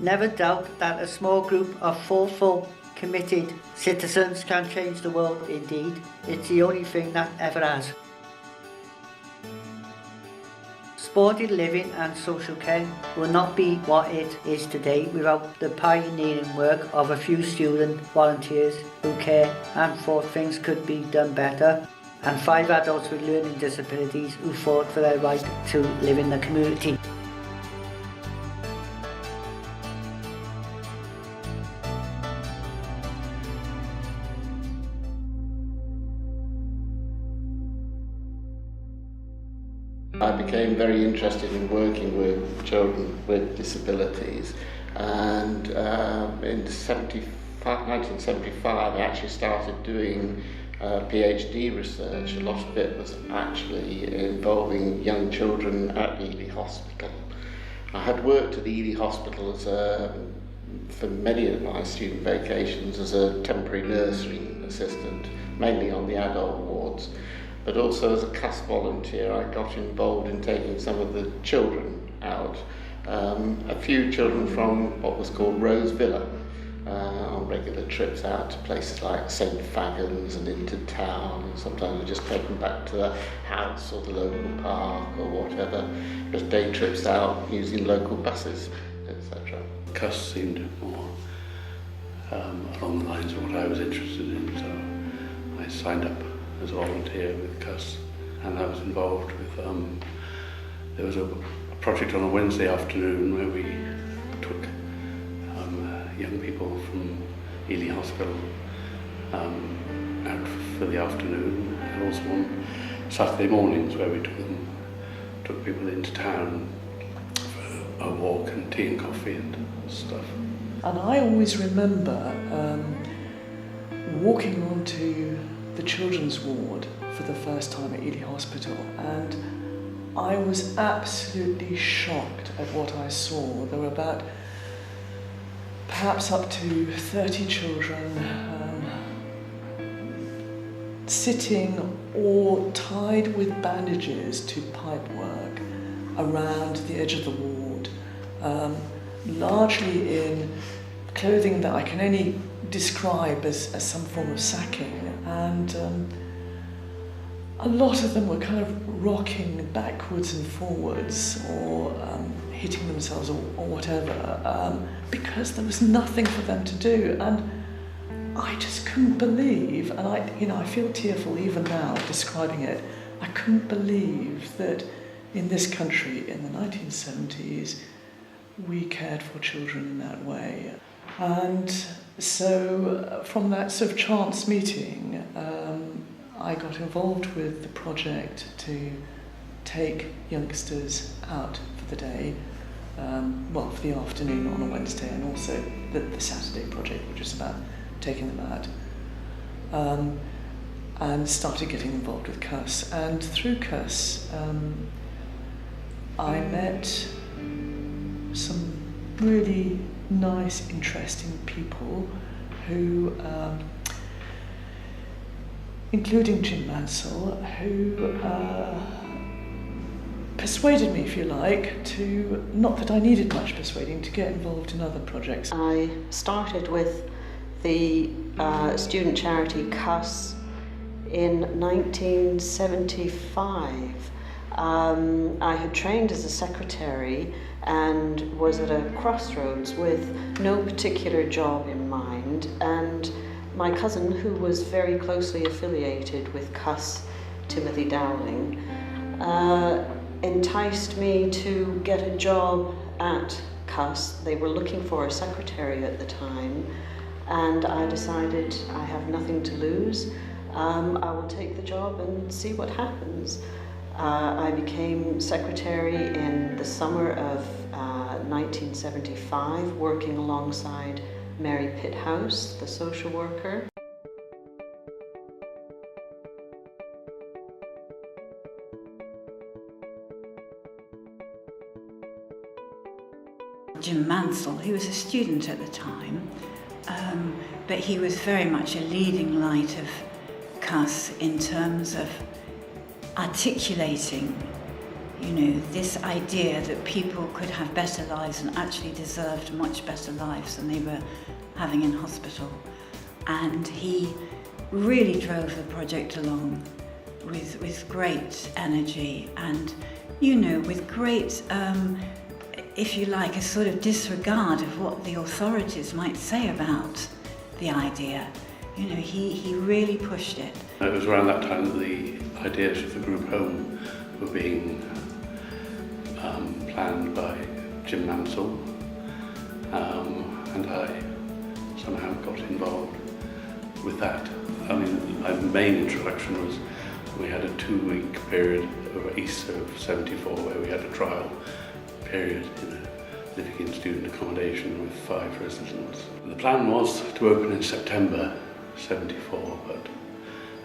Never doubt that a small group of thoughtful, committed citizens can change the world indeed. It's the only thing that ever has. Supported living and social care will not be what it is today without the pioneering work of a few student volunteers who care and thought things could be done better, and 5 adults with learning disabilities who fought for their right to live in the community. I became very interested in working with children with disabilities, and in 1975 I actually started doing PhD research. A lot of it was actually involving young children at Ely Hospital. I had worked at Ely Hospital for many of my student vacations as a temporary nursery assistant, mainly on the adult wards. But also as a CUSS volunteer, I got involved in taking some of the children out. A few children from what was called Rose Villa on regular trips out to places like St Fagans and into town. And sometimes we just take them back to the house or the local park or whatever. Just day trips out using local buses, etc. CUSS seemed more along the lines of what I was interested in, so I signed up as a volunteer with CUSS, and I was involved with, there was a project on a Wednesday afternoon where we took young people from Ely Hospital out for the afternoon, and also on Saturday mornings where we took people into town for a walk and tea and coffee and stuff. And I always remember walking onto the children's ward for the first time at Ely Hospital, and I was absolutely shocked at what I saw. There were about perhaps up to 30 children sitting or tied with bandages to pipework around the edge of the ward, largely in clothing that I can only describe as some form of sacking, and a lot of them were kind of rocking backwards and forwards or hitting themselves or whatever, because there was nothing for them to do. And I just couldn't believe, and I feel tearful even now describing it, I couldn't believe that in this country in the 1970s we cared for children in that way. And so from that sort of chance meeting, I got involved with the project to take youngsters out for the day, for the afternoon on a Wednesday, and also the Saturday project, which is about taking them out, and started getting involved with CUSS. And through CUSS, I met some really nice, interesting people who, including Jim Mansell, who persuaded me, if you like, to, not that I needed much persuading, to get involved in other projects. I started with the student charity CUSS in 1975. I had trained as a secretary and was at a crossroads with no particular job in mind, and my cousin, who was very closely affiliated with CUSS, Timothy Dowling, enticed me to get a job at CUSS. They were looking for a secretary at the time, and I decided I have nothing to lose. I will take the job and see what happens. I became secretary in the summer of 1975, working alongside Mary Pitthouse, the social worker. Jim Mansell, he was a student at the time, but he was very much a leading light of CUSS in terms of articulating, this idea that people could have better lives and actually deserved much better lives than they were having in hospital. And he really drove the project along with great energy and, with great, if you like, a sort of disregard of what the authorities might say about the idea. He really pushed it. It was around that time that the ideas of the group home were being planned by Jim Mansell, and I somehow got involved with that. My main introduction was we had a 2-week period over Easter of '74 where we had a trial period living in student accommodation with 5 residents. The plan was to open in September '74,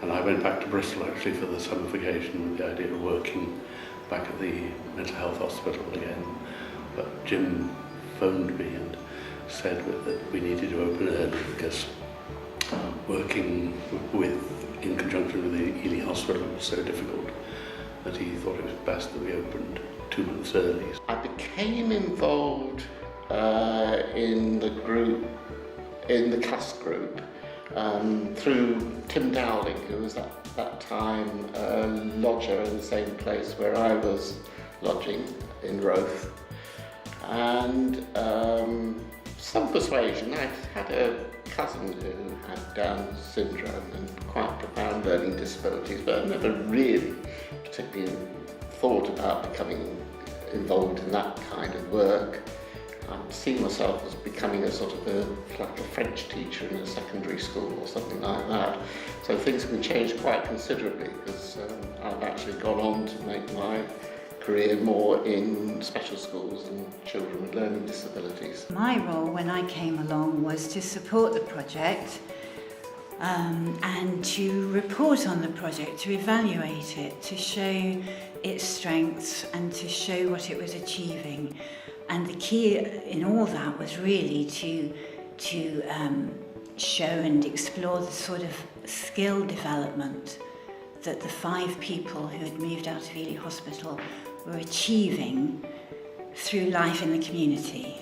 and I went back to Bristol actually for the summer vacation with the idea of working back at the mental health hospital again. But Jim phoned me and said that we needed to open early because working in conjunction with the Ely Hospital was so difficult that he thought it was best that we opened 2 months early. I became involved in the group, in the CUSS group, through Tim Dowling, who was at that time a lodger in the same place where I was lodging in Roath. And some persuasion. I had a cousin who had Down syndrome and quite profound learning disabilities, but I never really particularly thought about becoming involved in that kind of work. I see myself as becoming a sort of like a French teacher in a secondary school or something like that. So things can change quite considerably because I've actually gone on to make my career more in special schools and children with learning disabilities. My role when I came along was to support the project and to report on the project, to evaluate it, to show its strengths and to show what it was achieving. And the key in all that was really to show and explore the sort of skill development that the 5 people who had moved out of Ely Hospital were achieving through life in the community.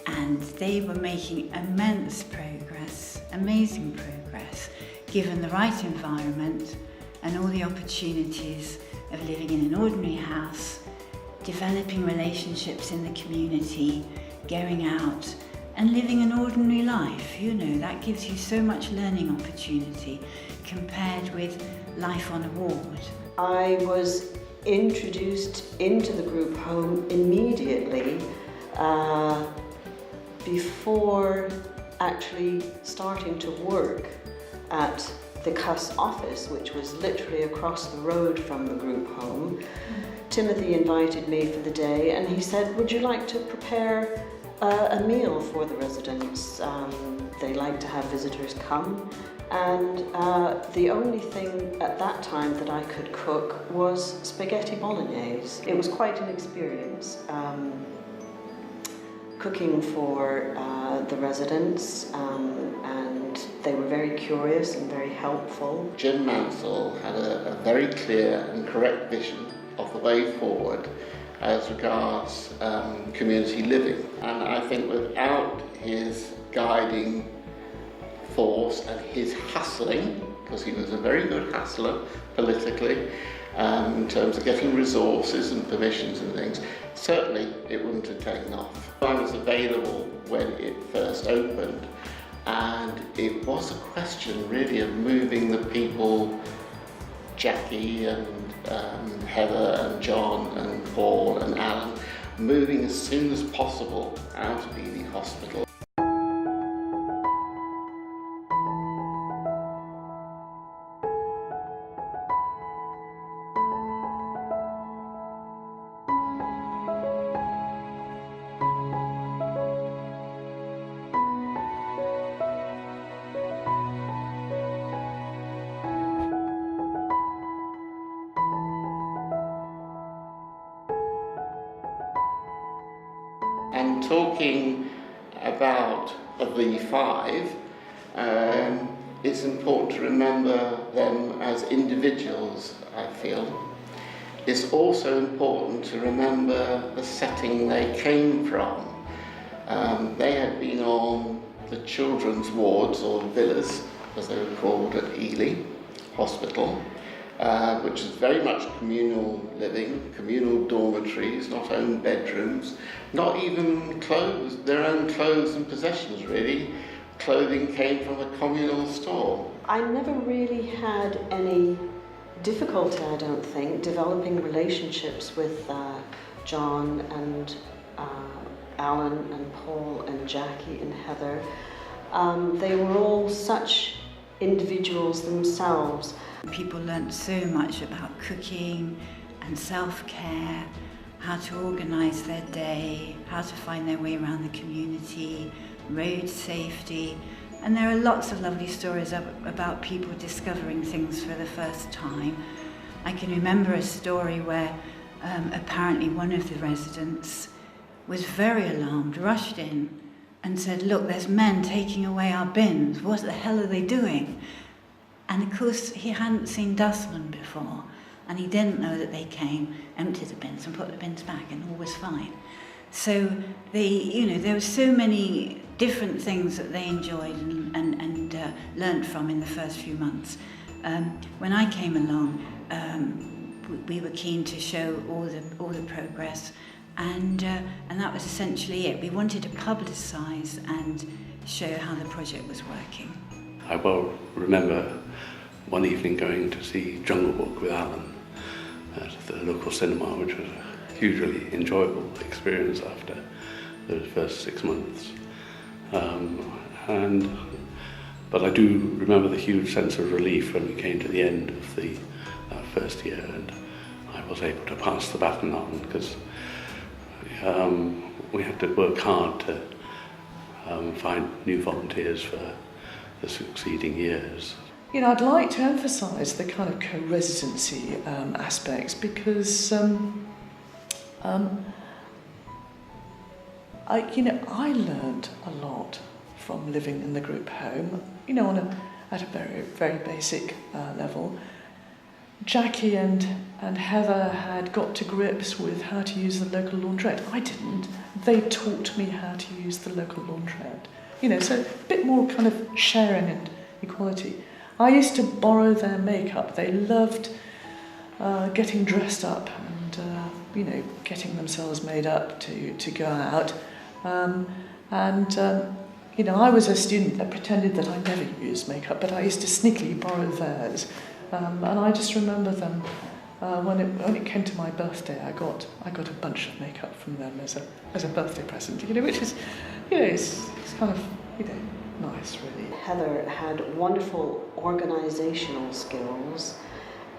And they were making immense progress, amazing progress, given the right environment and all the opportunities of living in an ordinary house, developing relationships in the community, going out and living an ordinary life. That gives you so much learning opportunity compared with life on a ward. I was introduced into the group home immediately before actually starting to work at the CUSS office, which was literally across the road from the group home. Timothy invited me for the day and he said, would you like to prepare a meal for the residents? They like to have visitors come. And the only thing at that time that I could cook was spaghetti bolognese. It was quite an experience cooking for the residents, and they were very curious and very helpful. Jim Mansell had a very clear and correct vision of the way forward as regards community living. And I think without his guiding force and his hustling, because he was a very good hustler politically, in terms of getting resources and permissions and things, certainly it wouldn't have taken off. I was available when it first opened, and it was a question really of moving the people, Jackie and Heather and John and Paul and Alan, moving as soon as possible out of Ely Hospital. And talking about the 5, it's important to remember them as individuals, I feel. it's also important to remember the setting they came from. They had been on the children's wards, or villas as they were called, at Ely Hospital, which is very much communal living, communal dormitories, not own bedrooms, not even clothes, their own clothes and possessions really. Clothing came from a communal store. I never really had any difficulty, I don't think, developing relationships with John and Alan and Paul and Jackie and Heather. They were all such individuals themselves. People learnt so much about cooking and self-care, how to organise their day, how to find their way around the community, road safety, and there are lots of lovely stories about people discovering things for the first time. I can remember a story where apparently one of the residents was very alarmed, rushed in and said, "Look, there's men taking away our bins. What the hell are they doing?" And of course he hadn't seen dustmen before, and he didn't know that they came, emptied the bins and put the bins back, and all was fine. So there were so many different things that they enjoyed and learnt from in the first few months. When I came along, we were keen to show all the progress, and that was essentially it. We wanted to publicise and show how the project was working. I well remember one evening going to see Jungle Book with Alan at the local cinema, which was a hugely enjoyable experience after those first 6 months. But I do remember the huge sense of relief when we came to the end of that first year, and I was able to pass the baton on, because we had to work hard to find new volunteers for the succeeding years. You know, I'd like to emphasise the kind of co-residency aspects, because I learned a lot from living in the group home, at a very, very basic level. Jackie and Heather had got to grips with how to use the local laundrette. I didn't. They taught me how to use the local laundrette. So a bit more kind of sharing and equality. I used to borrow their makeup. They loved getting dressed up and, getting themselves made up to go out. I was a student that pretended that I never used makeup, but I used to sneakily borrow theirs. And I just remember them, when it came to my birthday, I got a bunch of makeup from them as a birthday present, which is, it's kind of, nice, really. Heather had wonderful organisational skills,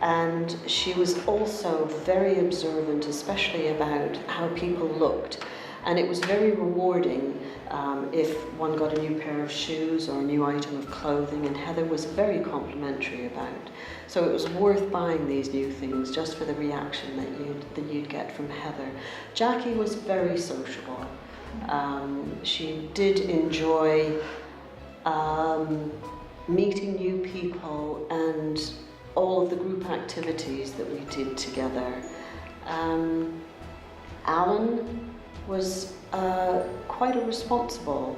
and she was also very observant, especially about how people looked. And it was very rewarding if one got a new pair of shoes or a new item of clothing, and Heather was very complimentary about. So it was worth buying these new things just for the reaction that you'd get from Heather. Jackie was very sociable. She did enjoy meeting new people and all of the group activities that we did together. Alan was quite a responsible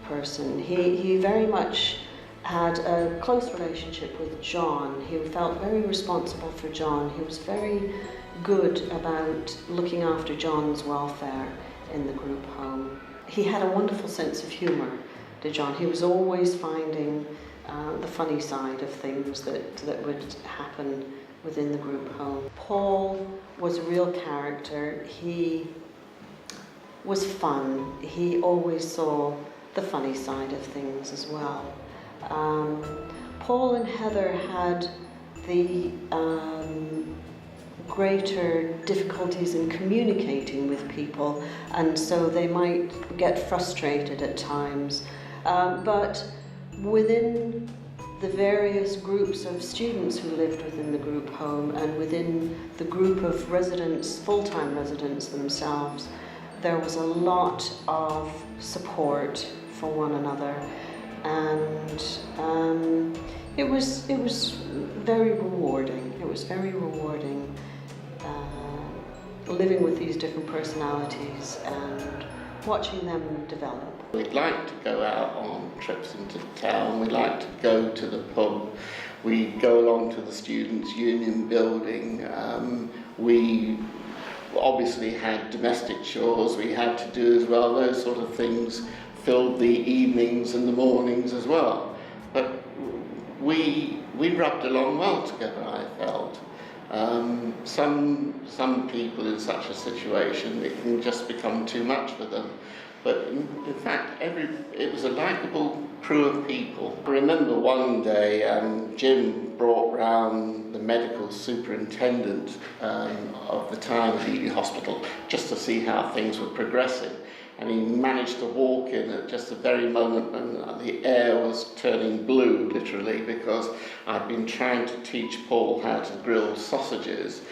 person. He very much had a close relationship with John. He felt very responsible for John. He was very good about looking after John's welfare in the group home. He had a wonderful sense of humour, did John. He was always finding the funny side of things that would happen within the group home. Paul was a real character. He was fun. He always saw the funny side of things as well. Paul and Heather had the greater difficulties in communicating with people, and so they might get frustrated at times. But within the various groups of students who lived within the group home and within the group of residents, full-time residents themselves, there was a lot of support for one another, and it was very rewarding. It was very rewarding living with these different personalities and watching them develop. We'd like to go out on trips into town, we like to go to the pub, we go along to the Students' Union building, we obviously had domestic chores we had to do as well, those sort of things filled the evenings and the mornings as well. But we rubbed along well together, I felt. Some people in such a situation, it can just become too much for them. But in fact, it was a likeable crew of people. I remember one day Jim brought round the medical superintendent of the town of Ely Hospital just to see how things were progressing. And he managed to walk in at just the very moment when the air was turning blue, literally, because I'd been trying to teach Paul how to grill sausages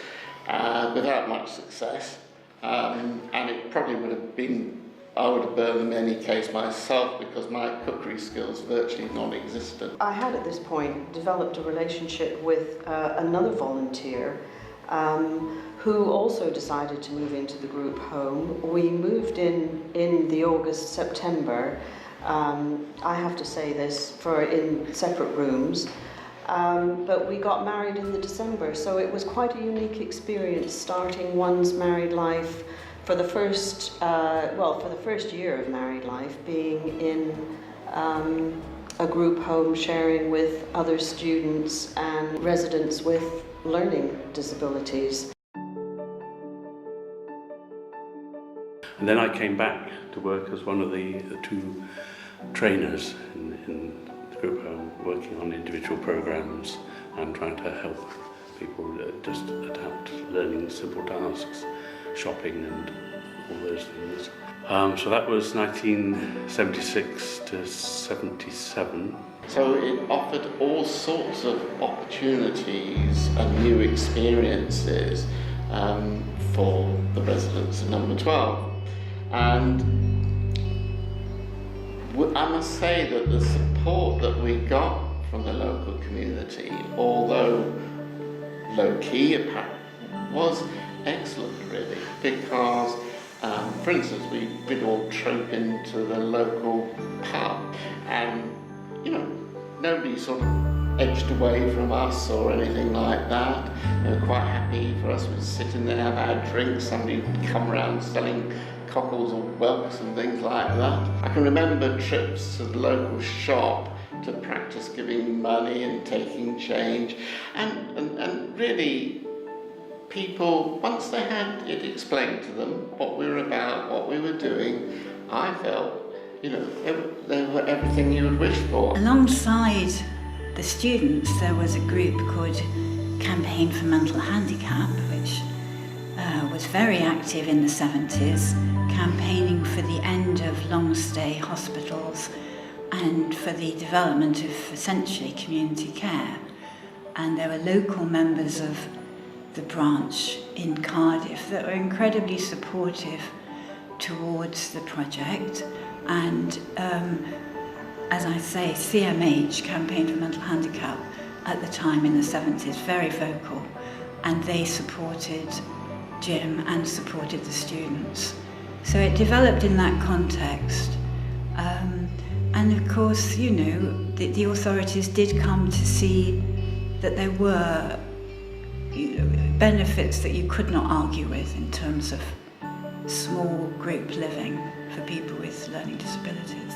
without much success. And it probably would have been, I would have burned them in any case myself because my cookery skills are virtually non-existent. I had at this point developed a relationship with another volunteer who also decided to move into the group home. We moved in the August-September, I have to say this, in separate rooms, but we got married in the December, so it was quite a unique experience starting one's married life for the first, for the first year of married life, being in a group home sharing with other students and residents with learning disabilities. And then I came back to work as one of the two trainers in the group home, working on individual programs and trying to help people just adapt learning simple tasks, shopping and all those things. So that was 1976 to 77. So it offered all sorts of opportunities and new experiences for the residents of number 12. And I must say that the support that we got from the local community, although low-key, was excellent really, because for instance, we'd all trope into the local pub and, you know, nobody sort of edged away from us or anything like that. They were quite happy for us to sit in there, have our drinks, somebody would come around selling cockles or whelks and things like that. I can remember trips to the local shop to practice giving money and taking change, and really people, once they had it explained to them what we were about, what we were doing, I felt, you know, they were everything you would wish for. Alongside the students, there was a group called Campaign for Mental Handicap, which was very active in the 70s, campaigning for the end of long-stay hospitals and for the development of essentially community care. And there were local members of the branch in Cardiff that were incredibly supportive towards the project. And as I say, CMH, Campaign for Mental Handicap, at the time in the 70s, very vocal, and they supported Jim and supported the students. So it developed in that context. And of course, you know, the authorities did come to see that there were benefits that you could not argue with in terms of small group living for people with learning disabilities.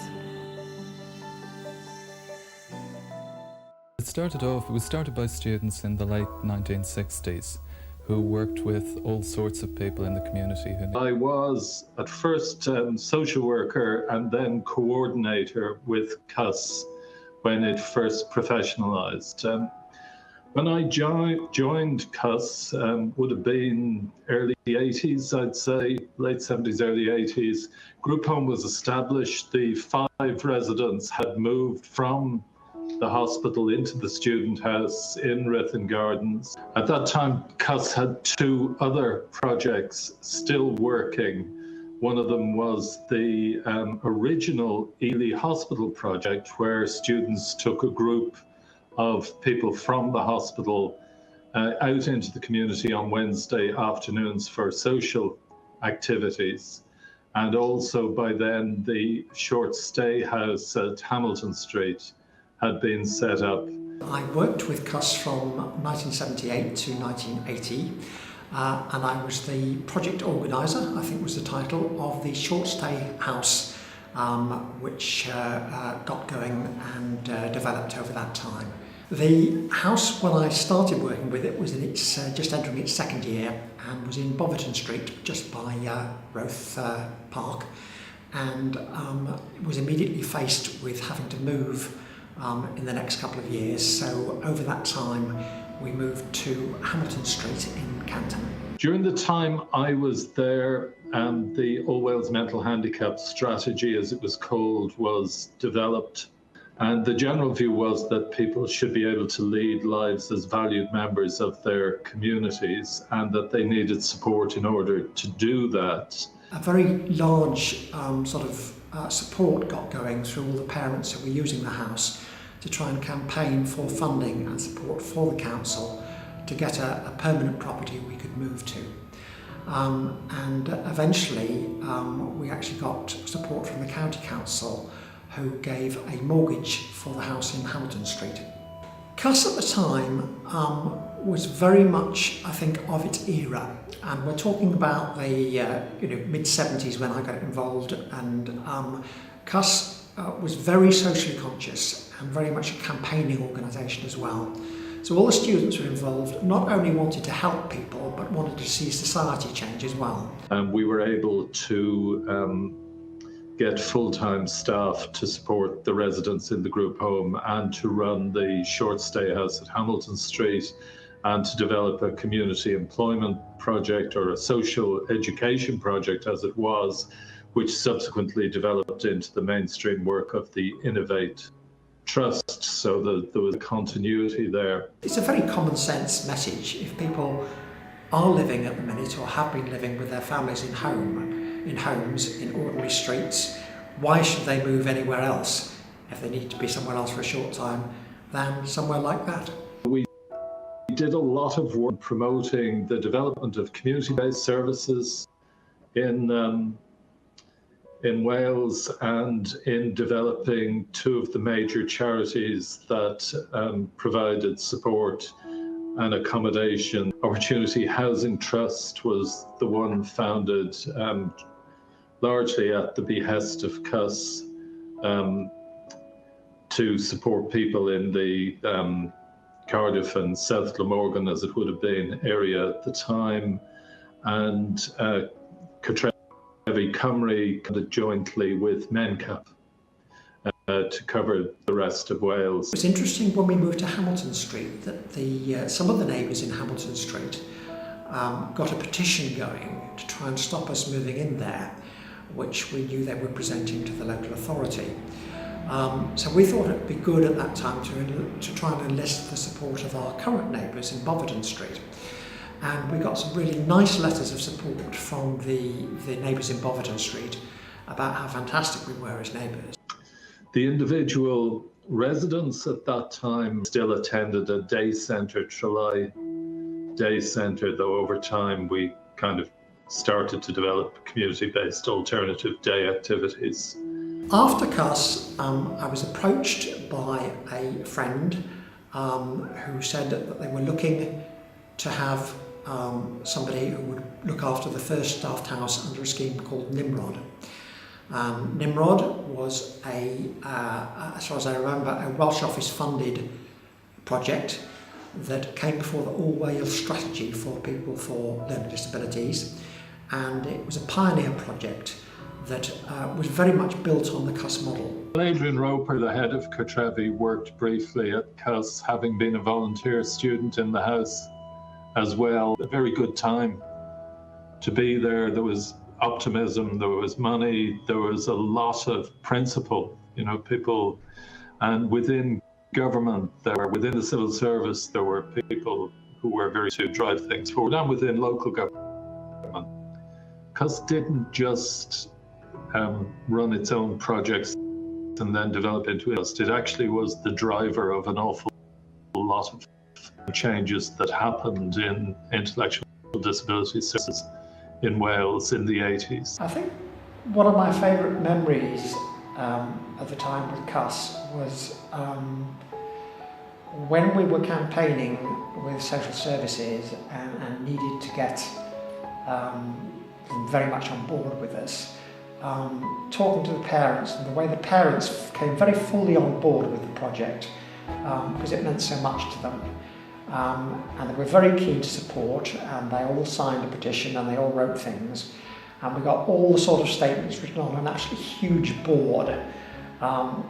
It was started by students in the late 1960s who worked with all sorts of people in the community. I was at first social worker and then coordinator with CUSS when it first professionalised. When I joined CUSS, would have been early 80s, I'd say, late 70s, early 80s. Group home was established. The 5 residents had moved from the hospital into the student house in Ruthin Gardens. At that time, CUSS had 2 other projects still working. One of them was the original Ely Hospital project, where students took a group of people from the hospital out into the community on Wednesday afternoons for social activities. And also by then the short stay house at Hamilton Street had been set up. I worked with CUSS from 1978 to 1980 and I was the project organiser, I think was the title, of the short stay house which got going and developed over that time. The house, when I started working with it, was in its just entering its second year and was in Boverton Street, just by Roath Park, and was immediately faced with having to move in the next couple of years. So over that time, we moved to Hamilton Street in Canton. During the time I was there, the All Wales Mental Handicap Strategy, as it was called, was developed. And the general view was that people should be able to lead lives as valued members of their communities and that they needed support in order to do that. A very large support got going through all the parents who were using the house to try and campaign for funding and support for the council to get a permanent property we could move to. And eventually we actually got support from the county council, who gave a mortgage for the house in Hamilton Street. CUSS at the time was very much, I think, of its era, and we're talking about the mid-70s when I got involved, and CUSS was very socially conscious and very much a campaigning organisation as well. So all the students were involved, not only wanted to help people, but wanted to see society change as well. We were able to get full-time staff to support the residents in the group home and to run the short stay house at Hamilton Street and to develop a community employment project, or a social education project as it was, which subsequently developed into the mainstream work of the Innovate Trust, so that there was a continuity there. It's a very common sense message. If people are living at the minute or have been living with their families in homes, in ordinary streets, why should they move anywhere else if they need to be somewhere else for a short time than somewhere like that? We did a lot of work promoting the development of community-based services in Wales and in developing two of the major charities that provided support and accommodation. Opportunity Housing Trust was the one founded largely at the behest of CUSS to support people in the Cardiff and South Glamorgan, as it would have been, area at the time, and Cardiff Cymru jointly with Mencap to cover the rest of Wales. It's interesting when we moved to Hamilton Street that some of the neighbours in Hamilton Street got a petition going to try and stop us moving in there, which we knew they were presenting to the local authority. So we thought it'd be good at that time to try and enlist the support of our current neighbours in Boverton Street. And we got some really nice letters of support from the neighbours in Boverton Street about how fantastic we were as neighbours. The individual residents at that time still attended a day centre, Tralee Day Centre, though over time we kind of started to develop community-based alternative day activities. After CUSS, I was approached by a friend who said that they were looking to have somebody who would look after the first staffed house under a scheme called Nimrod. Nimrod was as far as I remember, a Welsh Office funded project that came before the All Wales strategy for people for learning disabilities, and it was a pioneer project that was very much built on the CUSS model. Adrian Roper, the head of Cartrevi, worked briefly at CUSS, having been a volunteer student in the house as well. A very good time to be there. There was optimism, there was money, there was a lot of principle, people, and within government, within the civil service, there were people who were very to drive things forward, and within local government. CUSS didn't just run its own projects and then develop into it. It actually was the driver of an awful lot of changes that happened in intellectual disability services in Wales in the 80s. I think one of my favourite memories at the time with CUSS was when we were campaigning with social services and needed to get them very much on board with us, talking to the parents, and the way the parents came very fully on board with the project because it meant so much to them. And they were very keen to support, and they all signed a petition and they all wrote things, and we got all the sort of statements written on an absolutely huge board,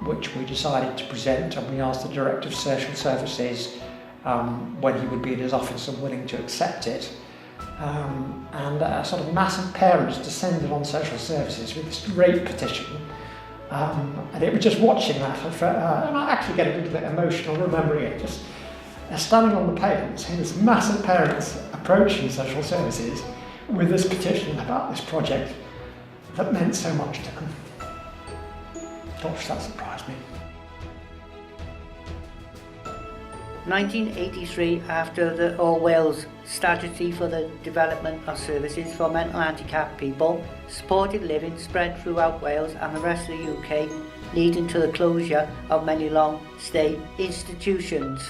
which we decided to present, and we asked the Director of Social Services when he would be in his office and willing to accept it. And a sort of mass of parents descended on social services with this great petition, and it was just watching that, and I actually get a little bit emotional remembering it, just standing on the pavement, seeing this mass of parents approaching social services with this petition about this project that meant so much to them. Gosh, that surprised me. 1983, after the All Wales Strategy for the Development of Services for Mental Handicapped People, supported living spread throughout Wales and the rest of the UK, leading to the closure of many long-stay institutions.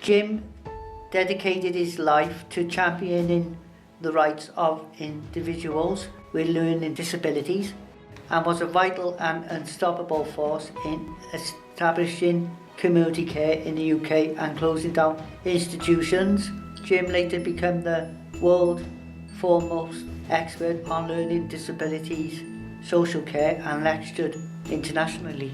Jim dedicated his life to championing the rights of individuals with learning disabilities and was a vital and unstoppable force in establishing community care in the UK and closing down institutions. Jim later became the world's foremost expert on learning disabilities, social care, and lectured internationally.